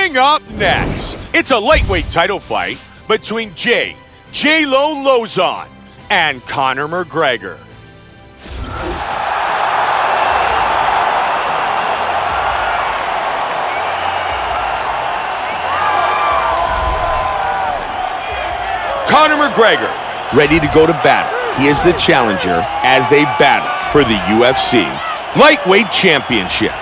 Coming up next, it's a lightweight title fight between J-Lo Lauzon and Conor McGregor. Conor McGregor, ready to go to battle. He is the challenger as they battle for the UFC Lightweight Championship.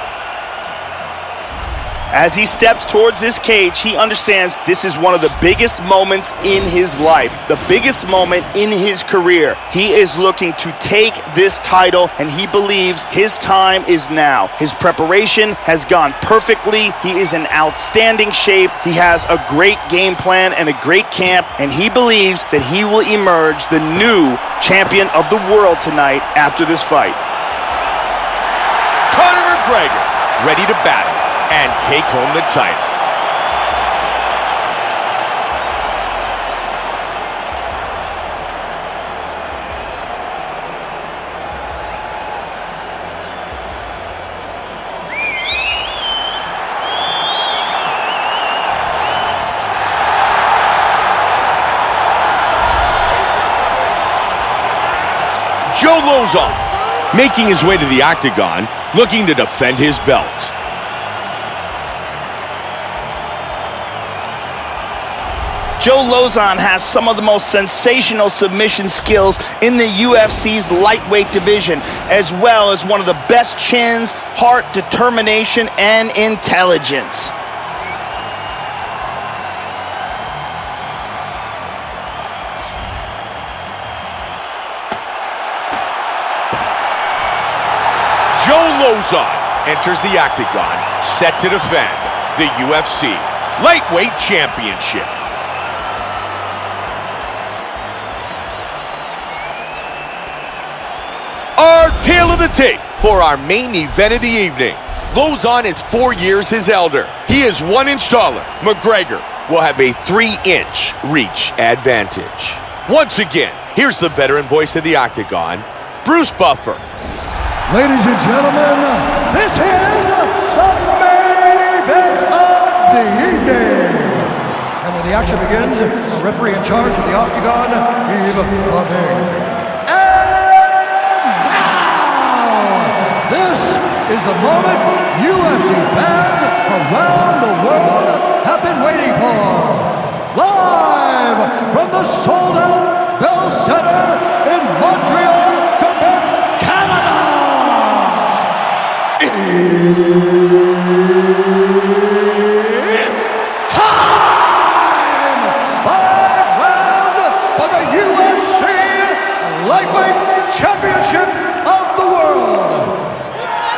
As he steps towards this cage, he understands this is one of the biggest moments in his life, the biggest moment in his career. He is looking to take this title, and he believes his time is now. His preparation has gone perfectly. He is in outstanding shape. He has a great game plan and a great camp, and he believes that he will emerge the new champion of the world tonight after this fight. Conor McGregor, ready to battle and take home the title. Joe Lauzon, making his way to the octagon, looking to defend his belt. Joe Lauzon has some of the most sensational submission skills in the UFC's lightweight division, as well as one of the best chins, heart, determination, and intelligence. Joe Lauzon enters the octagon, set to defend the UFC Lightweight Championship. Our tale of the tape for our main event of the evening. Lauzon is 4 years his elder. He is 1 inch taller. McGregor will have a 3-inch reach advantage. Once again, here's the veteran voice of the octagon, Bruce Buffer. Ladies and gentlemen, this is the main event of the evening. And when the action begins, the referee in charge of the octagon, Yves Lavigne. This is the moment UFC fans around the world have been waiting for. Live from the sold-out Bell Center in Montreal, Quebec, Canada. It's time! 5 rounds for the UFC Lightweight Championship of the world.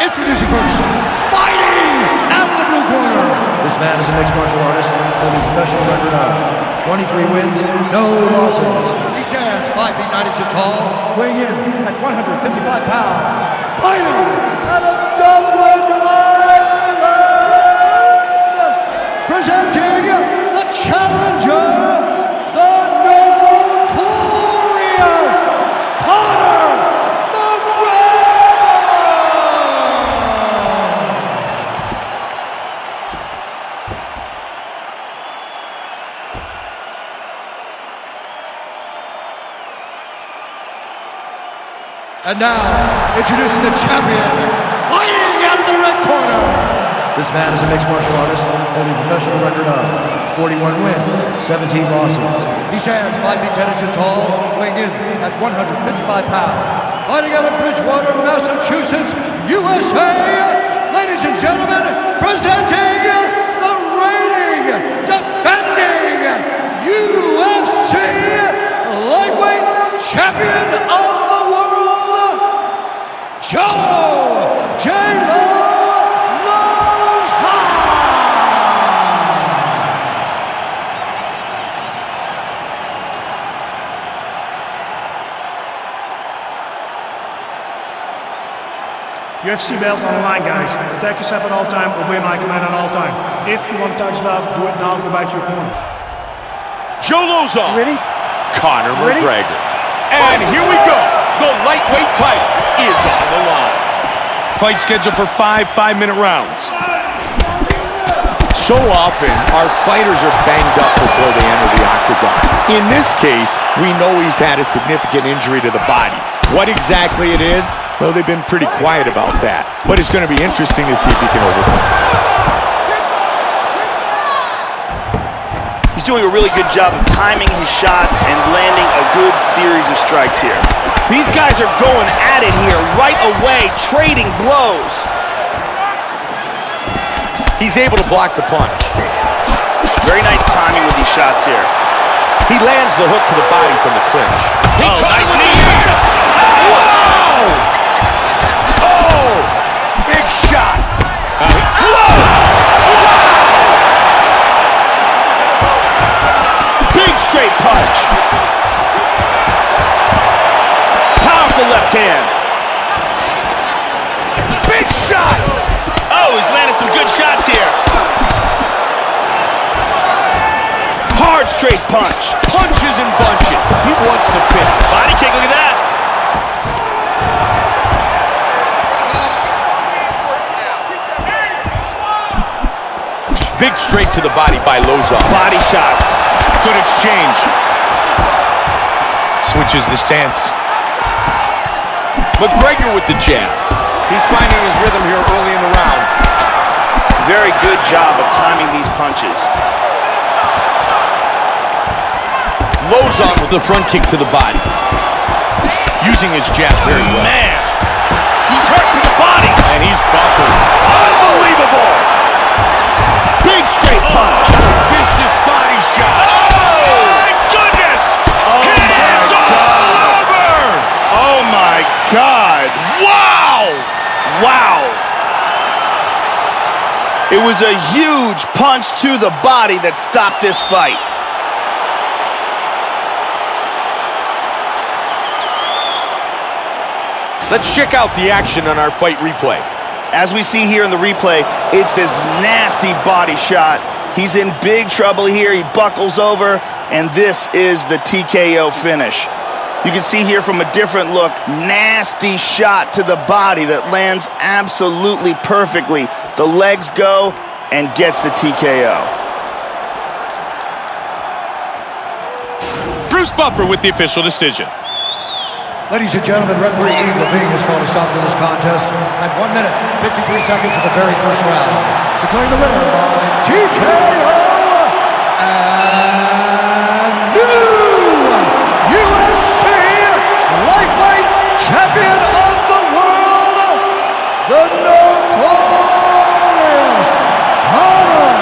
Introducing first, fighting out of the blue corner. This man is a mixed martial artist, holding a professional record of 23 wins, no losses. He stands 5 feet 9 inches tall, weighing in at 155 pounds. Fighting out of Dublin, Ireland. Presenting the challenger, the notorious Conor McGregor. And now, introducing the champion, fighting out of the red corner. This man is a mixed martial artist, holding a professional record of 41 wins, 17 losses. He stands 5 feet 10 inches tall, weighing in at 155 pounds. Fighting out of Bridgewater, Massachusetts, USA. Ladies and gentlemen, presenting the reigning, defending UFC Lightweight Champion of the World, Joe J-Lo Lauzon! UFC belt on the line, guys. Protect yourself at all time, obey my command at all time. If you want touch love, do it now, go back to your corner. Joe Lauzon, Ready? Conor Ready? McGregor. And here we go. The lightweight title is on the line. Fight scheduled for 5 5-minute rounds. So often, our fighters are banged up before they enter the octagon. In this case, we know he's had a significant injury to the body. What exactly it is? Well, they've been pretty quiet about that. But it's going to be interesting to see if he can overcome it. He's doing a really good job of timing his shots and landing a good series of strikes here. These guys are going at it here right away, trading blows. He's able to block the punch. Very nice timing with these shots here. He lands the hook to the body from the clinch. Nice knee. Whoa! Oh! Big shot. Whoa! Big straight punch. Powerful left hand. Big shot! Oh, he's landed some good shots here. Hard straight punch. Punches and bunches. He wants to finish. Body kick, look at that. Big straight to the body by Lauzon. Body shots. Good exchange. Switches the stance. McGregor with the jab. He's finding his rhythm here early in the round. Very good job of timing these punches. Lauzon with the front kick to the body. Using his jab very well. Man, he's hurt to the body. And he's buckled. Unbelievable! Big straight punch. Vicious body shot. Oh, my goodness! Oh my God! Over! Oh my God! Wow! Wow! It was a huge punch to the body that stopped this fight. Let's check out the action on our fight replay. As we see here in the replay, it's this nasty body shot. He's in big trouble here. He buckles over, and this is the TKO finish. You can see here from a different look, nasty shot to the body that lands absolutely perfectly. The legs go and gets the TKO. Bruce Buffer with the official decision. Ladies and gentlemen, referee Eve Levine has called a stop to this contest at 1 minute, 53 seconds of the very first round. Declaring the winner by TKO and new UFC lightweight champion of the world, the notorious Conor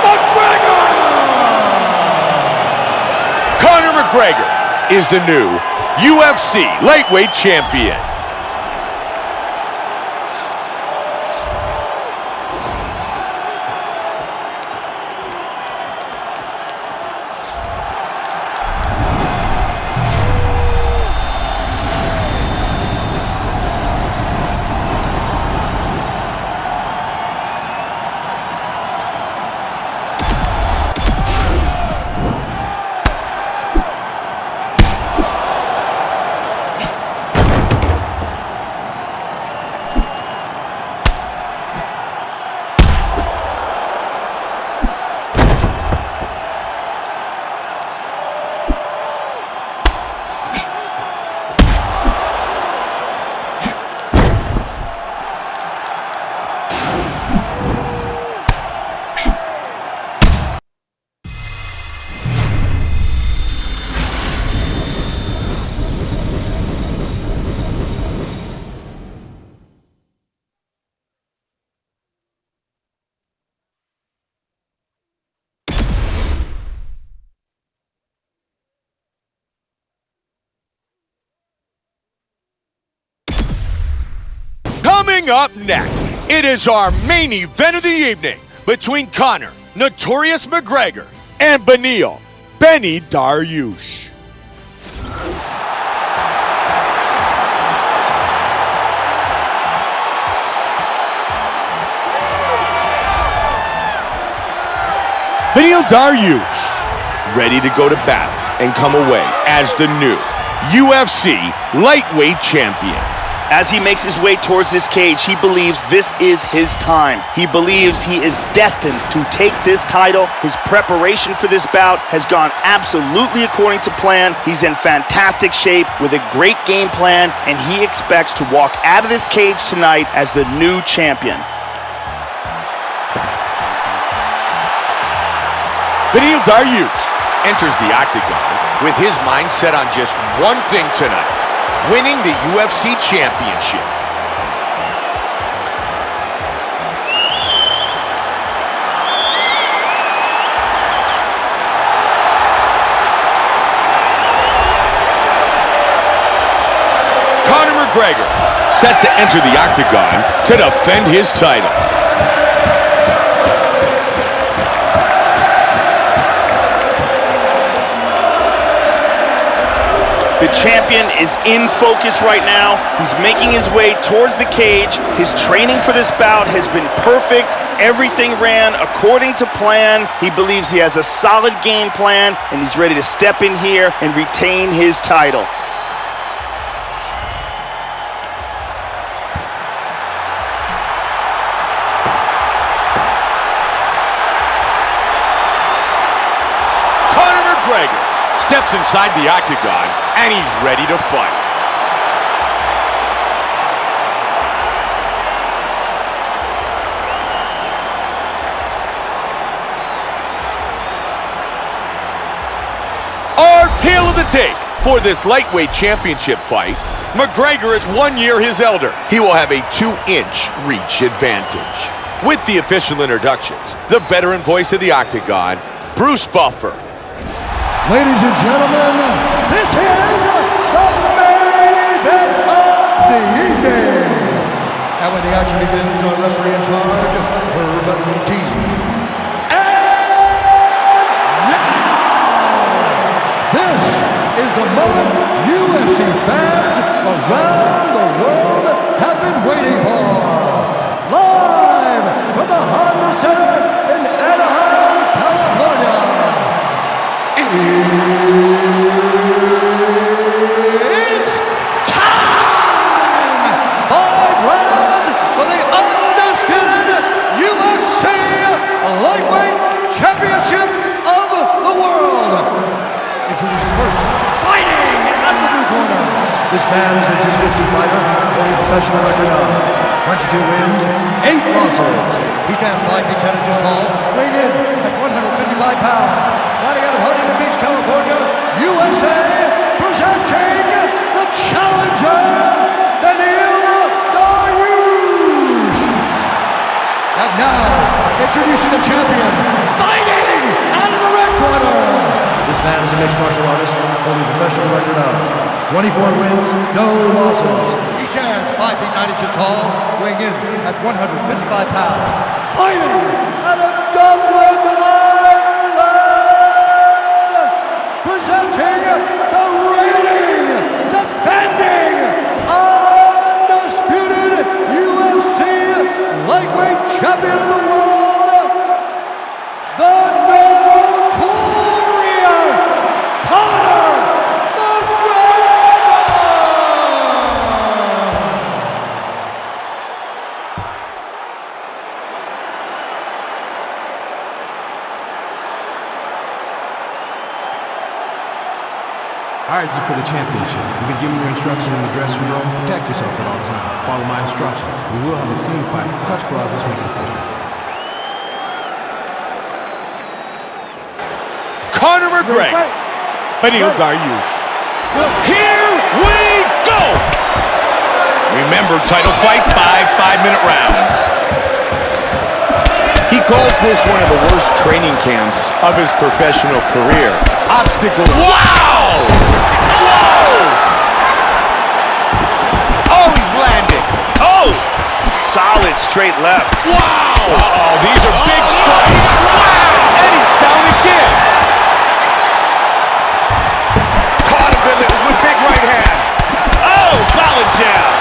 McGregor! Conor McGregor is the new UFC lightweight champion. Coming up next, it is our main event of the evening between Conor, Notorious McGregor, and Beneil, Benny Dariush. Beneil Dariush, ready to go to battle and come away as the new UFC lightweight champion. As he makes his way towards this cage, he believes this is his time. He believes he is destined to take this title. His preparation for this bout has gone absolutely according to plan. He's in fantastic shape with a great game plan, and he expects to walk out of this cage tonight as the new champion. Dariush enters the octagon with his mind set on just one thing tonight: winning the UFC championship. Conor McGregor set to enter the octagon to defend his title. The champion is in focus right now. He's making his way towards the cage. His training for this bout has been perfect. Everything ran according to plan. He believes he has a solid game plan, and he's ready to step in here and retain his title. Conor McGregor steps inside the octagon, and he's ready to fight. Our tale of the tape for this lightweight championship fight: McGregor is 1 year his elder. He will have a 2-inch reach advantage. With the official introductions, the veteran voice of the octagon, Bruce Buffer. Ladies and gentlemen, this is the main event of the evening. And when the action begins, our referee in charge, Herb T. And now, this is the moment UFC fans around the world have been waiting for. Live from the Honda Center in Anaheim, California. It's time! 5 rounds for the undisputed UFC Lightweight Championship of the world. Introducing first, fighting out of the blue corner. This man is a jiu-jitsu fighter with a professional record of 22 wins, 8 losses. He stands 5 feet 10 inches tall, weighing in at 155 pounds. Fighting out of Huntington Beach, California, USA, presenting the challenger, Dariush. And now, introducing the champion, fighting out of the red corner. This man is a mixed martial artist, holding a professional record of 24 wins, no losses. He stands 5 feet 9 inches tall, weighing in at 155 pounds. Fighting out of Dublin, Ireland, presenting the reigning, defending, undisputed UFC lightweight champion of the world, the notorious Conor McGregor! All right, this is for the championship. You've been given your instructions in the dressing room. Protect yourself at all times. Follow my instructions. We will have a clean fight. Touch gloves. Let's make it official. Conor McGregor, Dariush. Here we go! Remember, title fight, 5 5-minute rounds. He calls this one of the worst training camps of his professional career. Obstacles. Wow! Whoa! Oh, he's landed. Oh! Solid straight left. Wow! Uh-oh, these are big strikes. Wow! And he's down again. Caught him with big right hand. Oh, solid jab.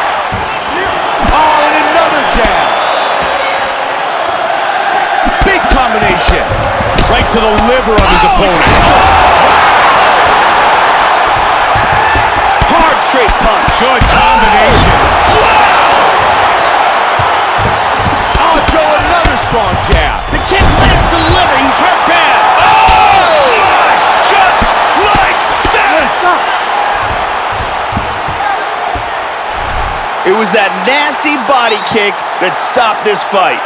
Oh, and another jab. Big combination. Right to the liver of his opponent. Hard straight punch. Good combinations. Oh, Joe, another strong jab. The kick lands the liver. He's hurt bad. Oh! Just like that! Stop. It was that nasty body kick that stopped this fight.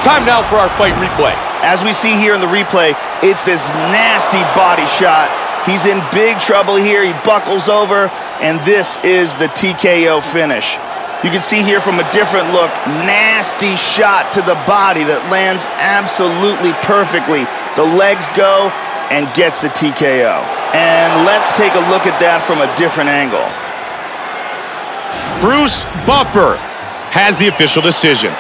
Time now for our fight replay. As we see here in the replay, it's this nasty body shot. He's in big trouble here. He buckles over, and this is the TKO finish. You can see here from a different look, nasty shot to the body that lands absolutely perfectly. The legs go and gets the TKO. And let's take a look at that from a different angle. Bruce Buffer has the official decision.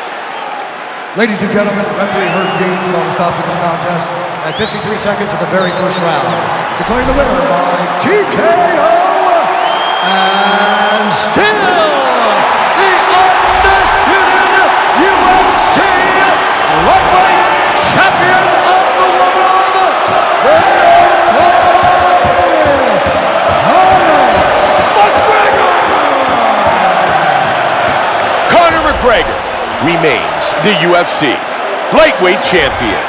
Ladies and gentlemen, referee Herb Dean's going to stop this contest at 53 seconds of the very first round, declaring the winner by TKO and still the undisputed UFC lightweight champion of the world, the notorious Conor McGregor. Conor McGregor remains the UFC lightweight champion.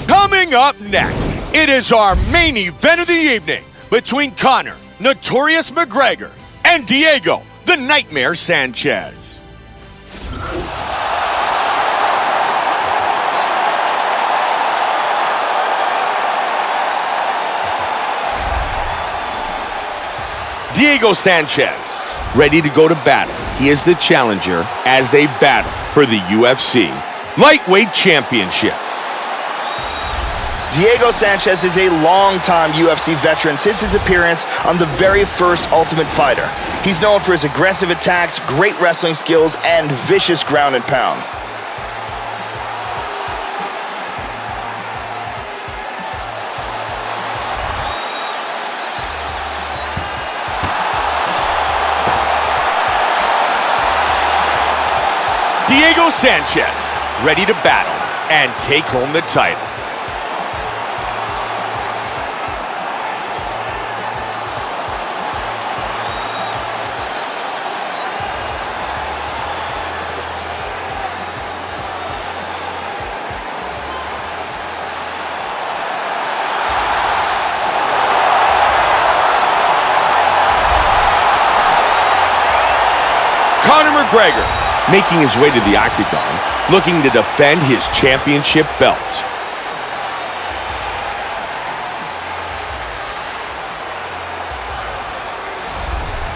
Coming up next, it is our main event of the evening between Conor, Notorious McGregor, and Diego, the Nightmare Sanchez. Diego Sanchez, ready to go to battle. He is the challenger as they battle for the UFC Lightweight Championship. Diego Sanchez is a longtime UFC veteran since his appearance on the very first Ultimate Fighter. He's known for his aggressive attacks, great wrestling skills, and vicious ground and pound. Diego Sanchez, ready to battle and take home the title. Conor McGregor, making his way to the octagon, looking to defend his championship belt.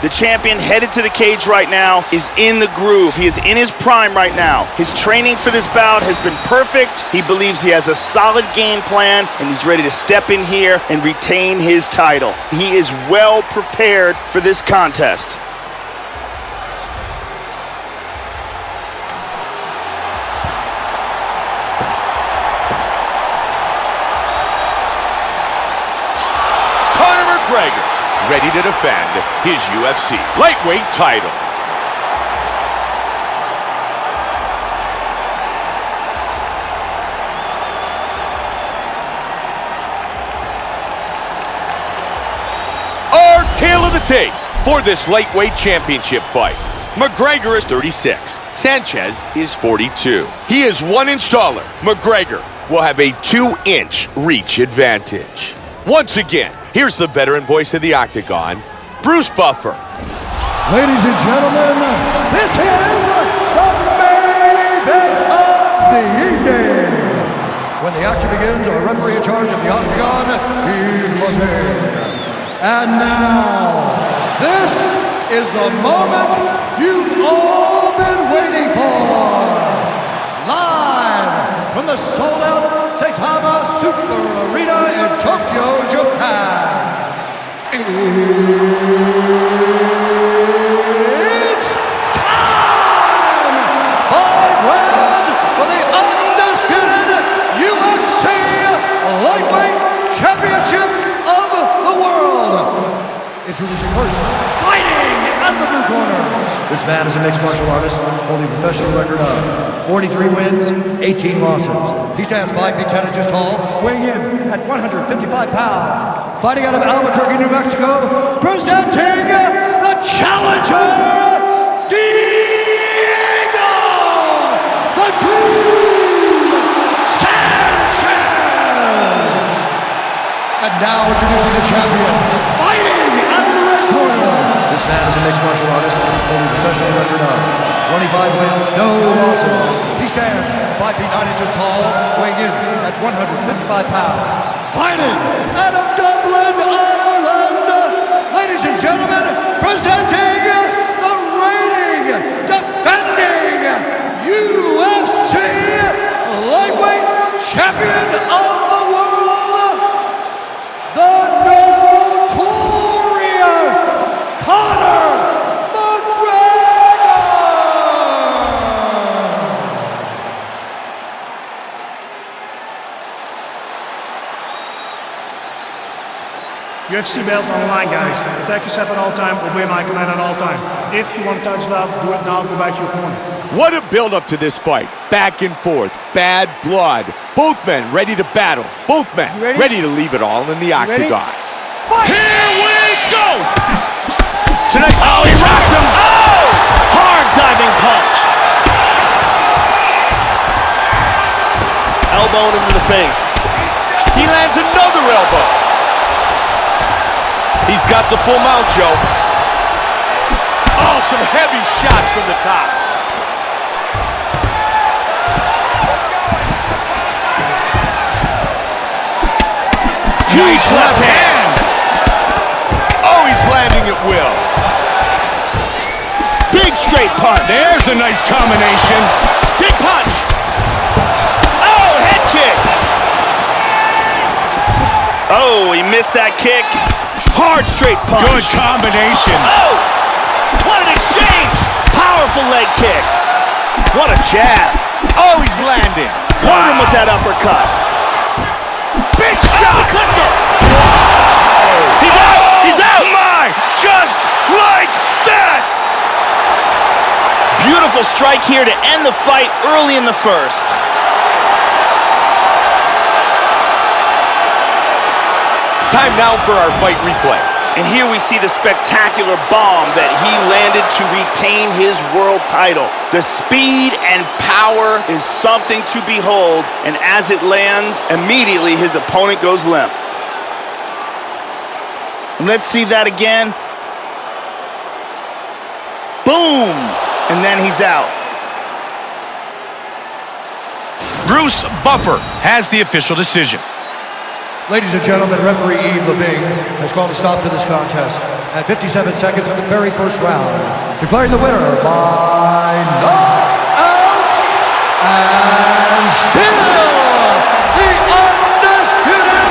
The champion headed to the cage right now is in the groove. He is in his prime right now. His training for this bout has been perfect. He believes he has a solid game plan, and he's ready to step in here and retain his title. He is well prepared for this contest. Ready to defend his UFC lightweight title. the tape for this lightweight championship fight. McGregor is 36. Sanchez is 42. He is 1 inch taller. McGregor will have a 2-inch reach advantage. Once again, here's the veteran voice of the Octagon, Bruce Buffer. Ladies and gentlemen, this is the main event of the evening. When the action begins, our referee in charge of the Octagon, Yves Lauzon. And now, this is the moment you've all been waiting for. Live from the sold-out Saitama Super Arena in Tokyo, Japan. It's time! 5 rounds for the undisputed UFC Lightweight Championship of the World. Introducing first, fighting out of the blue corner. This man is a mixed martial artist, holding a professional record of 43 wins, 18 losses. He stands 5 feet 10 inches tall, weighing in at 155 pounds. Fighting out of Albuquerque, New Mexico, presenting the challenger, Diego, the Dream Sanchez. And now introducing the champion, fighting out of the red corner. This man is a mixed martial artist, holding a professional record of 25 wins, no losses. He stands 5 feet 9 inches tall, weighing in at 155 pounds. Fighting out of Dublin, Ireland, ladies and gentlemen, presenting the reigning, defending UFC Lightweight Champion of the World, the notorious Conor McGregor! UFC belt on the line, guys. Protect yourself at all time. Obey my command at all time. If you want to touch love, do it now. Go back to your corner. What a build-up to this fight. Back and forth. Bad blood. Both men ready to battle. Both men ready to leave it all in the Octagon. Here we go! Tonight, Oh, he rocked him! Oh! Hard diving punch. Elbowing him in the face. he lands another elbow. He's got the full mount, Joe. Oh, some heavy shots from the top. Huge left hand. Oh, he's landing at will. Big straight punch. There's a nice combination. Big punch. Oh, head kick. Oh, he missed that kick. Hard straight punch. Good combination. Oh, what an exchange. Powerful leg kick. What a jab. Oh, he's landing. Caught him with that uppercut. Big Oh, shot. he clipped him. He's out. He's out. My, just like that. Beautiful strike here to end the fight early in the first. Time now for our fight replay. And here we see the spectacular bomb that he landed to retain his world title. The speed and power is something to behold, and as it lands, immediately his opponent goes limp. Let's see that again. Boom! And then he's out. Bruce Buffer has the official decision. Ladies and gentlemen, referee Yves Lauzon has called a stop to this contest at 57 seconds of the very first round, declaring the winner by knockout and still the undisputed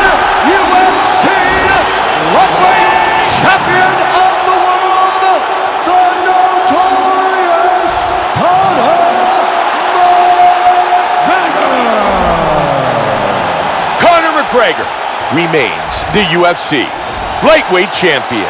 UFC Lightweight Champion of the World, the notorious Conor McGregor. Conor McGregor remains the UFC lightweight champion.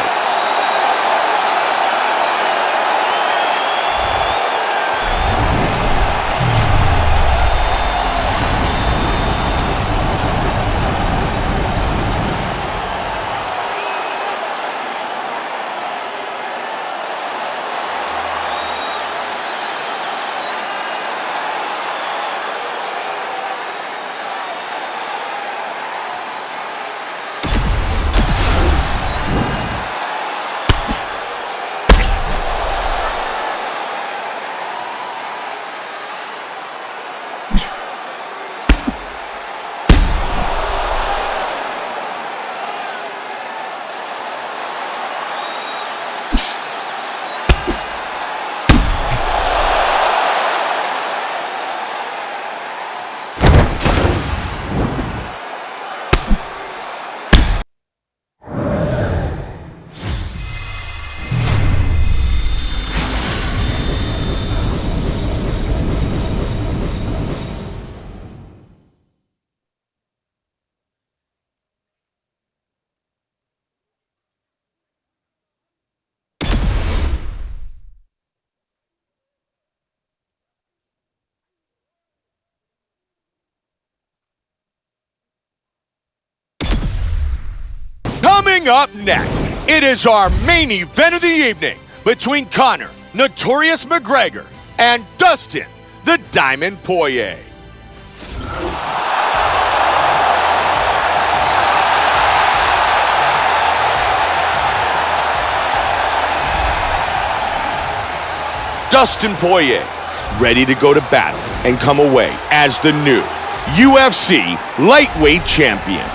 Coming up next, it is our main event of the evening between Conor, Notorious McGregor, and Dustin, the Diamond Poirier. Dustin Poirier, ready to go to battle and come away as the new UFC lightweight champion.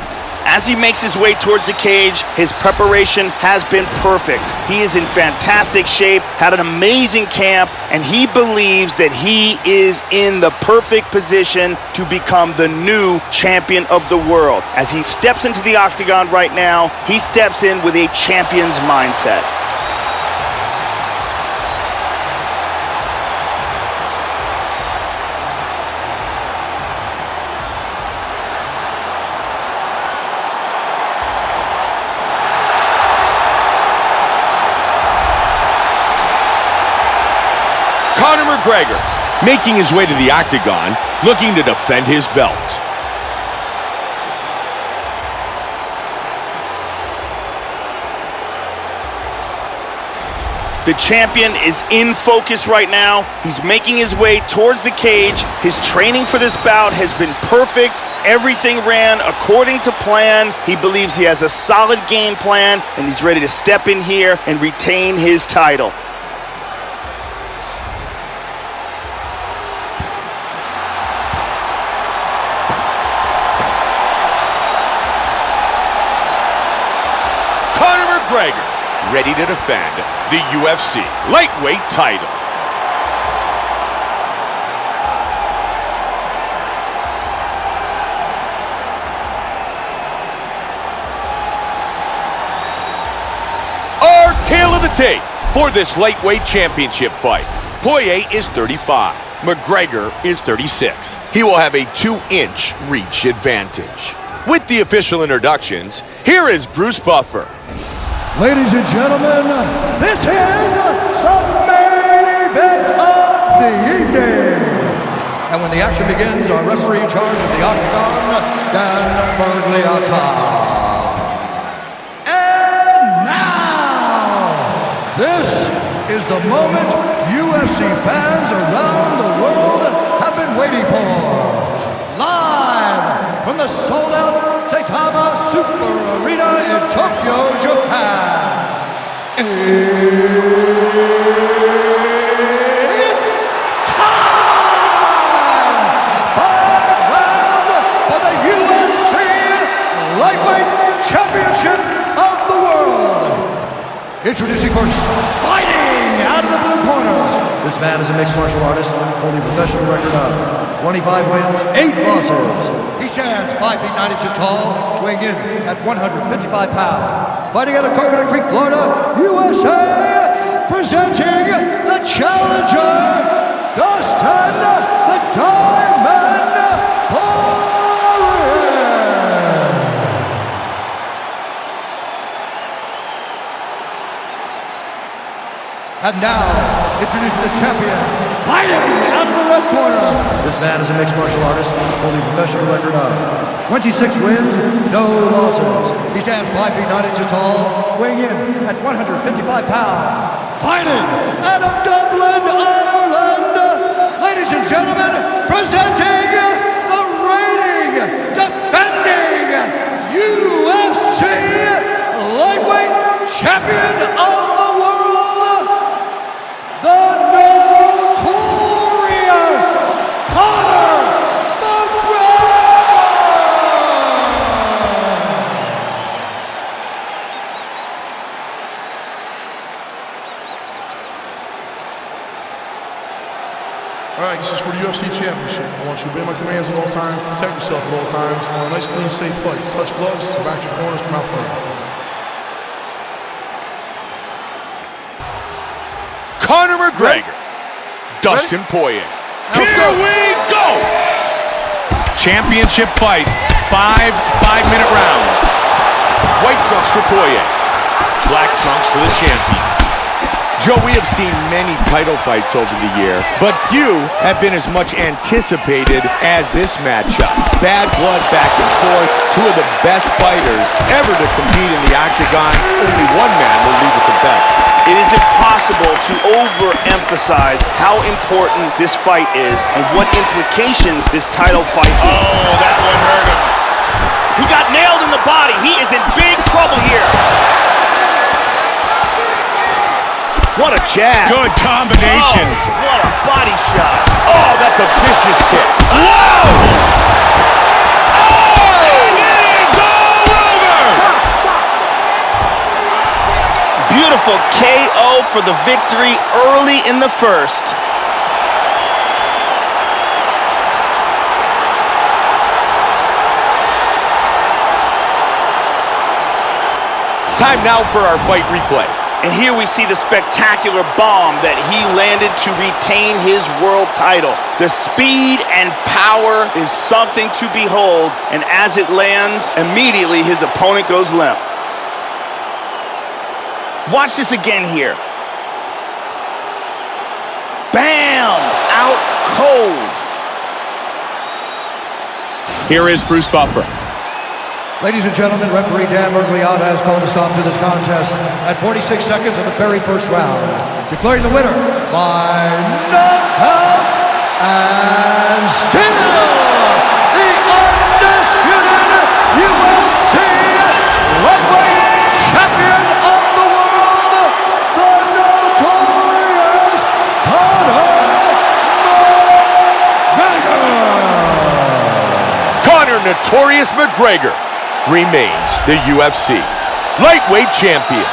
As he makes his way towards the cage, his preparation has been perfect. He is in fantastic shape, had an amazing camp, and he believes that he is in the perfect position to become the new champion of the world. As he steps into the octagon right now, he steps in with a champion's mindset. Conor McGregor, making his way to the octagon, looking to defend his belt. The champion is in focus right now. He's making his way towards the cage. His training for this bout has been perfect. Everything ran according to plan. He believes he has a solid game plan, and he's ready to step in here and retain his title. McGregor, ready to defend the UFC lightweight title. Our tale of the tape for this lightweight championship fight. Poirier is 35. McGregor is 36. He will have a 2-inch reach advantage. With the official introductions, here is Bruce Buffer. Ladies and gentlemen, this is the main event of the evening. And when the action begins, our referee in charge of the octagon, Dan Bergliata. And now, this is the moment UFC fans around the world have been waiting for. Live from the sold-out Saitama Super Arena in Tokyo, Japan. It's time! 5 rounds for the UFC Lightweight Championship of the World. Introducing first, fighting out of the blue corner. This man is a mixed martial artist, holding a professional record of 25 wins, 8 losses. He stands 5 feet 9 inches tall, weighing in at 155 pounds. Fighting out of Coconut Creek, Florida, USA, presenting the challenger, Dustin the Diamond Poirier. And now, introducing the champion, fighting out of the red corner. This man is a mixed martial artist, holding a professional record of 26 wins, no losses. He stands 5 feet 9 inches tall, weighing in at 155 pounds. Fighting out of Dublin, Ireland, ladies and gentlemen, presenting the reigning, defending UFC lightweight champion of the world, the notorious Conor McGregor! All right, this is for the UFC Championship. I want you to obey my commands at all times, protect yourself at all times. I want a nice, clean, safe fight. Touch gloves, back your corners, come out fighting. Conor McGregor, Dustin Poirier. Here we go! Championship fight, 5 5-minute rounds. White trunks for Poirier, black trunks for the champion. Joe, we have seen many title fights over the year, but few have been as much anticipated as this matchup. Bad blood back and forth, two of the best fighters ever to compete in the octagon. overemphasize how important this fight is and what implications this title fight has. Oh, that one hurt him. He got nailed in the body. He is in big trouble here. What a jab. Good combinations. Oh, what a body shot. Oh, that's a vicious kick. Whoa! Oh! It is all over! Beautiful KO for the victory early in the first. Time now for our fight replay. And here we see the spectacular bomb that he landed to retain his world title. The speed and power is something to behold, and as it lands, immediately his opponent goes limp. Watch this again here. Bam! Out cold. Here is Bruce Buffer. Ladies and gentlemen, referee Dan Mergliata has called a stop to this contest at 46 seconds of the very first round, declaring the winner by knockout and still the undisputed UFC lightweight champion of the world, the notorious Conor McGregor. Conor Notorious McGregor remains the UFC lightweight champion.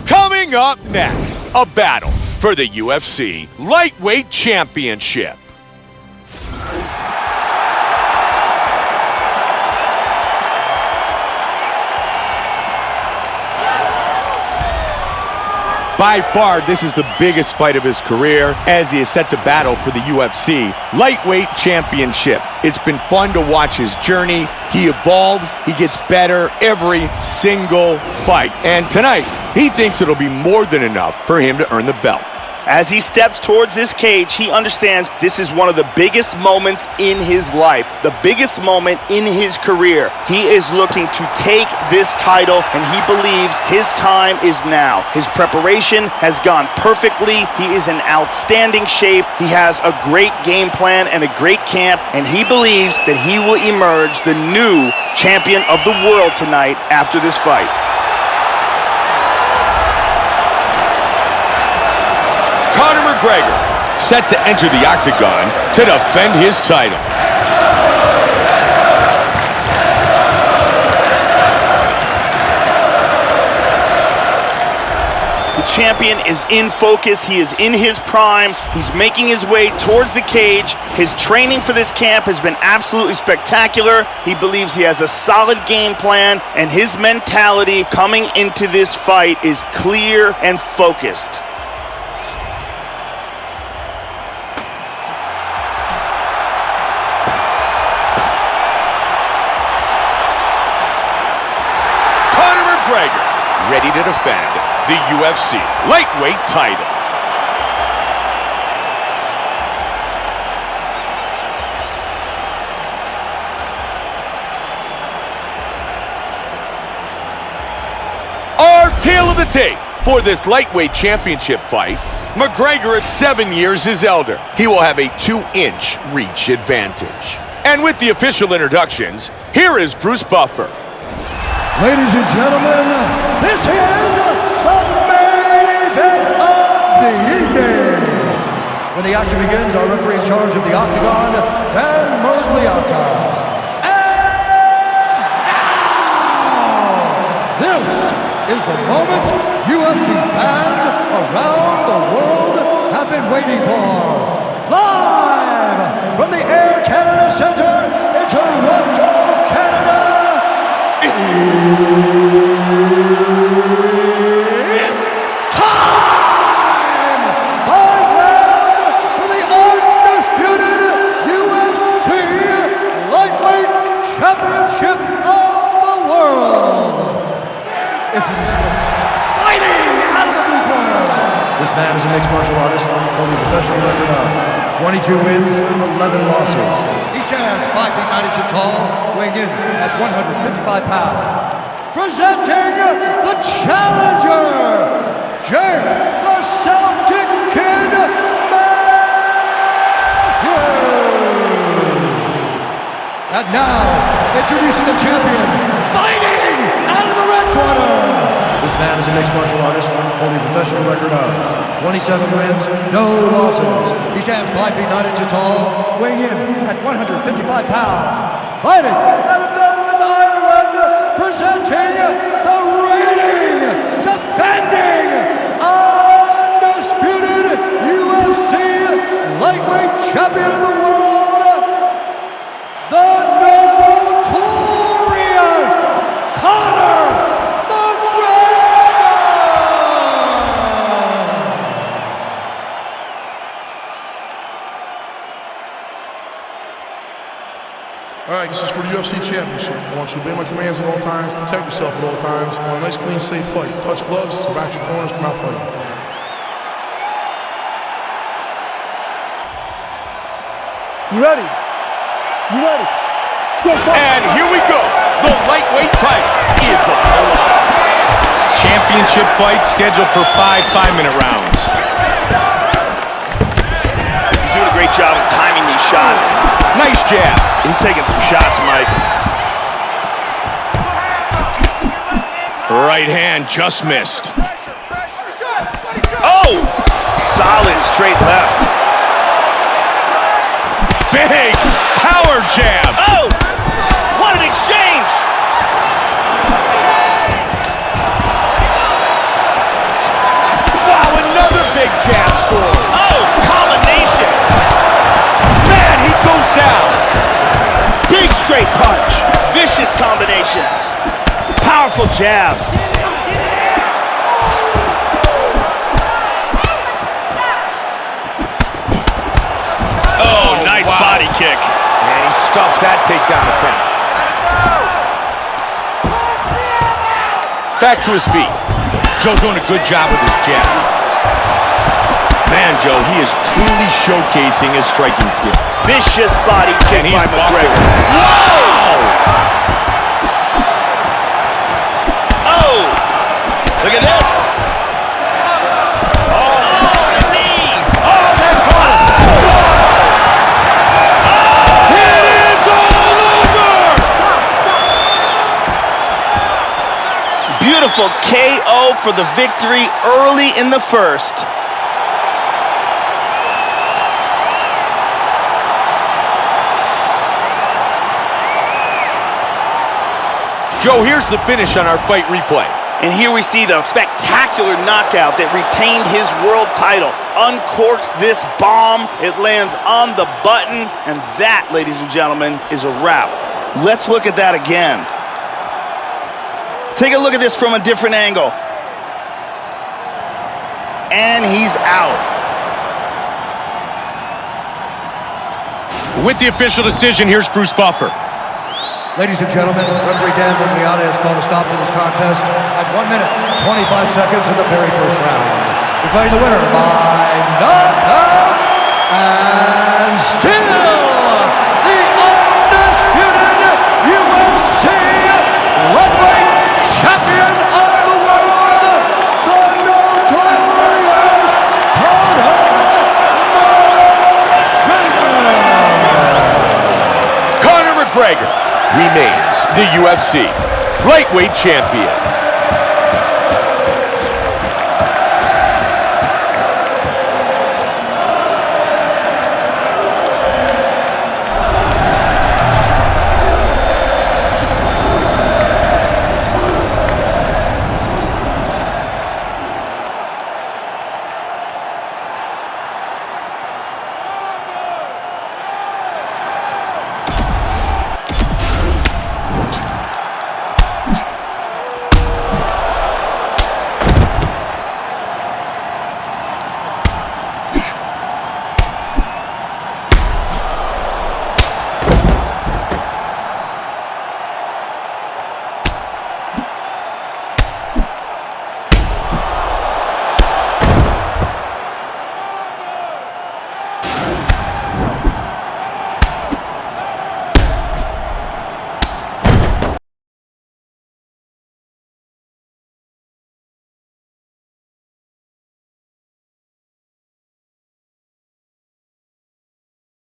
Coming up next, a battle for the UFC Lightweight Championship. By far, this is the biggest fight of his career as he is set to battle for the UFC Lightweight Championship. It's been fun to watch his journey. He evolves, he gets better every single fight. And tonight, he thinks it'll be more than enough for him to earn the belt. As he steps towards this cage, he understands this is one of the biggest moments in his life, the biggest moment in his career. He is looking to take this title, and he believes his time is now. His preparation has gone perfectly. He is in outstanding shape. He has a great game plan and a great camp, and he believes that he will emerge the new champion of the world tonight after this fight. Conor McGregor set to enter the octagon to defend his title. The champion is in focus. He is in his prime. He's making his way towards the cage. His training for this camp has been absolutely spectacular. He believes he has a solid game plan, and his mentality coming into this fight is clear and focused. Ready to defend the UFC lightweight title. the tape for this lightweight championship fight. McGregor is 7 years his elder. He will have a 2-inch reach advantage. And with the official introductions, here is Bruce Buffer. Ladies and gentlemen, this is the main event of the evening. When the action begins, our referee in charge of the Octagon, Dan Mergliata. And now, this is the moment UFC fans around the world have been waiting for. Live from the Air Canada Centre in Toronto, Canada. It's time! 5 rounds for the undisputed UFC Lightweight Championship of the World. It's fighting out of the blue corner. This man is a mixed martial artist holding a professional record of 22 wins, 11 losses. He stands 5 feet 9 inches tall, weighing in at 155 pounds. Presenting the challenger, Jake the Celtic Kid Matthews. And now, introducing the champion, fighting out of the red corner. This man is a mixed martial artist holding a professional record of 27 wins, no losses. He stands 5 feet 9 inches tall, weighing in at 155 pounds. Fighting out of Dublin, Ireland, presenting the reigning, defending, undisputed UFC lightweight champion of the world, the notorious Conor McGregor! All right, this is for the UFC Championship. I want you to obey my commands at all times, protect yourself at all times. I want a nice, clean, safe fight. Touch gloves, back your corners, come out fighting. You ready? You ready? Let's go. And here we go. The lightweight title is on the line. Championship fight scheduled for 5 5-minute rounds. He's doing a great job of timing these shots. Nice jab. He's taking some shots, Mike. Right hand just missed. Oh! Solid straight left. Big power jab. Oh! What an exchange! Wow, another big jab score. Oh! Combination! Man, he goes down. Big straight punch. Vicious combinations. Powerful jab. Oh, nice body kick. And he stuffs that takedown attempt. Back to his feet. Joe's doing a good job with his jab. Man, Joe, he is truly showcasing his striking skills. Vicious body kick by McGregor. Wow! Oh! Look at this. Oh, knee. Oh, that caught him. It is all over! Beautiful KO for the victory early in the first. Joe, here's the finish on our fight replay. And here we see the spectacular knockout that retained his world title. Uncorks this bomb, it lands on the button, and that, ladies and gentlemen, is a wrap. Let's look at that again. Take a look at this from a different angle. And he's out. With the official decision, here's Bruce Buffer. Ladies and gentlemen, referee Dan Mergliata has called a stop to this contest at 1 minute, 25 seconds in the very first round. Declaring the winner by knockout and still the undisputed UFC lightweight champion of the world, remains the UFC lightweight champion.